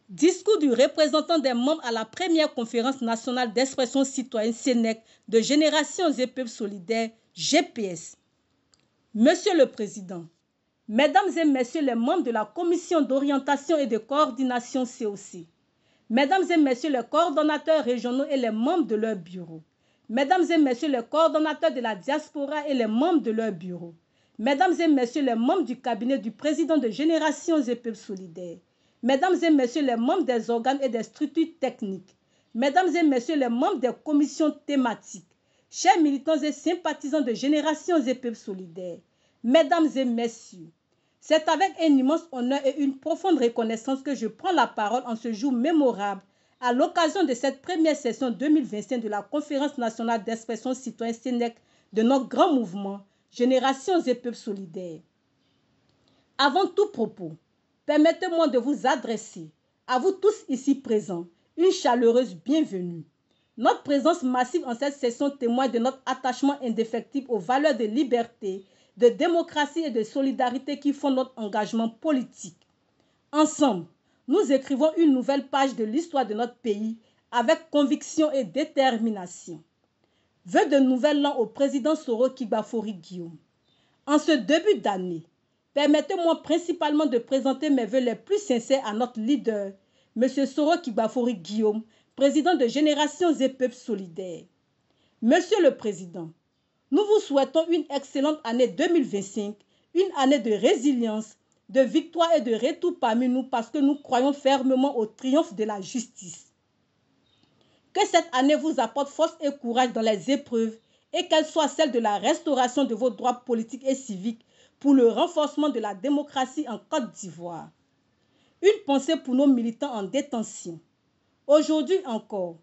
Discours du représentant des membres à la première conférence nationale d'expression citoyenne SENEC de Générations et Peuples Solidaires, GPS. Monsieur le Président, Mesdames et Messieurs les membres de la Commission d'orientation et de coordination COC, Mesdames et Messieurs les coordonnateurs régionaux et les membres de leur bureau, Mesdames et Messieurs les coordonnateurs de la diaspora et les membres de leur bureau, Mesdames et Messieurs les membres du cabinet du président de Générations et Peuples Solidaires, Mesdames et Messieurs les membres des organes et des structures techniques, Mesdames et Messieurs les membres des commissions thématiques, chers militants et sympathisants de Générations et Peuples Solidaires, Mesdames et Messieurs, c'est avec un immense honneur et une profonde reconnaissance que je prends la parole en ce jour mémorable à l'occasion de cette première session 2025 de la Conférence nationale d'expression citoyenne SENEC de notre grand mouvement Générations et Peuples Solidaires. Avant tout propos, permettez-moi de vous adresser, à vous tous ici présents, une chaleureuse bienvenue. Notre présence massive en cette session témoigne de notre attachement indéfectible aux valeurs de liberté, de démocratie et de solidarité qui font notre engagement politique. Ensemble, nous écrivons une nouvelle page de l'histoire de notre pays avec conviction et détermination. Vœux de nouvel an au président Soro Kibafori Guillaume. En ce début d'année, permettez-moi principalement de présenter mes vœux les plus sincères à notre leader, M. Soro Kibafori Guillaume, président de Générations et Peuples Solidaires. Monsieur le Président, nous vous souhaitons une excellente année 2025, une année de résilience, de victoire et de retour parmi nous parce que nous croyons fermement au triomphe de la justice. Que cette année vous apporte force et courage dans les épreuves et qu'elle soit celle de la restauration de vos droits politiques et civiques pour le renforcement de la démocratie en Côte d'Ivoire. Une pensée pour nos militants en détention. Aujourd'hui encore,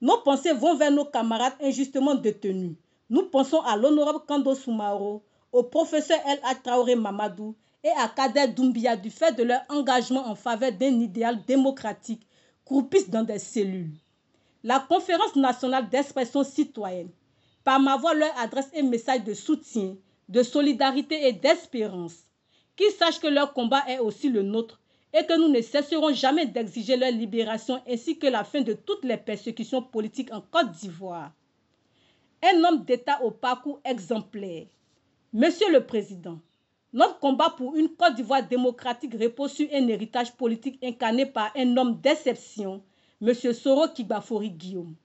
nos pensées vont vers nos camarades injustement détenus. Nous pensons à l'honorable Kando Soumaro, au professeur El Traoré Mamadou et à Kader Doumbia du fait de leur engagement en faveur d'un idéal démocratique croupissent dans des cellules. La Conférence nationale d'expression citoyenne, par ma voix, leur adresse un message de soutien, de solidarité et d'espérance. Qu'ils sachent que leur combat est aussi le nôtre et que nous ne cesserons jamais d'exiger leur libération ainsi que la fin de toutes les persécutions politiques en Côte d'Ivoire. Un homme d'État au parcours exemplaire. Monsieur le Président, notre combat pour une Côte d'Ivoire démocratique repose sur un héritage politique incarné par un homme d'exception, M. Soro Kibafori Guillaume.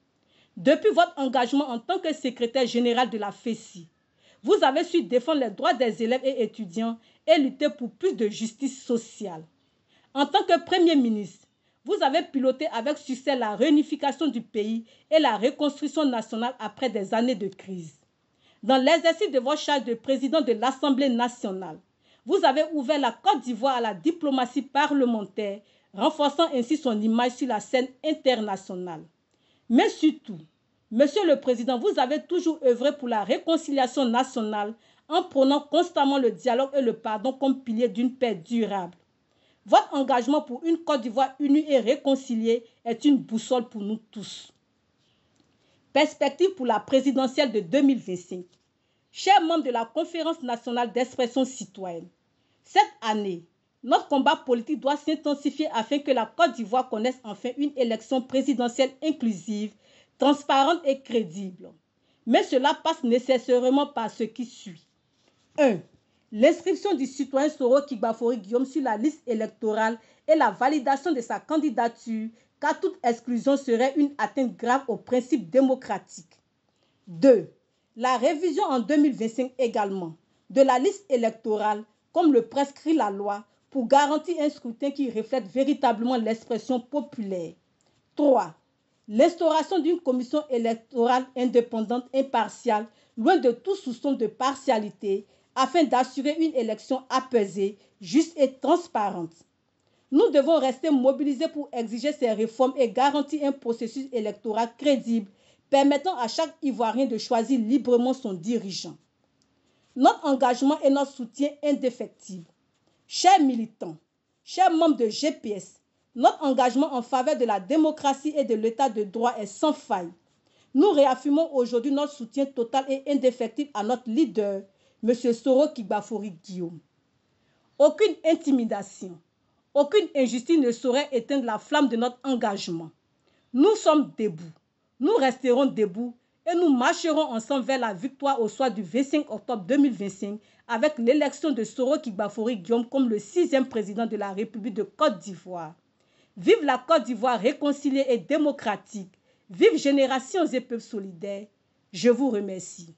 Depuis votre engagement en tant que secrétaire général de la FESI, vous avez su défendre les droits des élèves et étudiants et lutter pour plus de justice sociale. En tant que Premier ministre, vous avez piloté avec succès la réunification du pays et la reconstruction nationale après des années de crise. Dans l'exercice de votre charge de président de l'Assemblée nationale, vous avez ouvert la Côte d'Ivoire à la diplomatie parlementaire, renforçant ainsi son image sur la scène internationale. Mais surtout, Monsieur le Président, vous avez toujours œuvré pour la réconciliation nationale en prônant constamment le dialogue et le pardon comme pilier d'une paix durable. Votre engagement pour une Côte d'Ivoire unie et réconciliée est une boussole pour nous tous. Perspective pour la présidentielle de 2025. Chers membres de la Conférence nationale d'expression citoyenne, cette année, notre combat politique doit s'intensifier afin que la Côte d'Ivoire connaisse enfin une élection présidentielle inclusive, transparente et crédible. Mais cela passe nécessairement par ce qui suit. 1. L'inscription du citoyen Soro Kibafori Guillaume sur la liste électorale et la validation de sa candidature, car toute exclusion serait une atteinte grave aux principes démocratiques. 2. La révision en 2025 également de la liste électorale, comme le prescrit la loi, pour garantir un scrutin qui reflète véritablement l'expression populaire. 3. L'instauration d'une commission électorale indépendante, impartiale, loin de tout soupçon de partialité, afin d'assurer une élection apaisée, juste et transparente. Nous devons rester mobilisés pour exiger ces réformes et garantir un processus électoral crédible, permettant à chaque Ivoirien de choisir librement son dirigeant. Notre engagement et notre soutien indéfectible. Chers militants, chers membres de GPS, notre engagement en faveur de la démocratie et de l'état de droit est sans faille. Nous réaffirmons aujourd'hui notre soutien total et indéfectible à notre leader, M. Soro Kibafori Guillaume. Aucune intimidation, Aucune injustice ne saurait éteindre la flamme de notre engagement. Nous sommes debout. Nous resterons debout et nous marcherons ensemble vers la victoire au soir du 25 octobre 2025 avec l'élection de Soro Kigbafory Guillaume comme le 6e président de la République de Côte d'Ivoire. Vive la Côte d'Ivoire réconciliée et démocratique. Vive Générations et Peuples solidaires. Je vous remercie.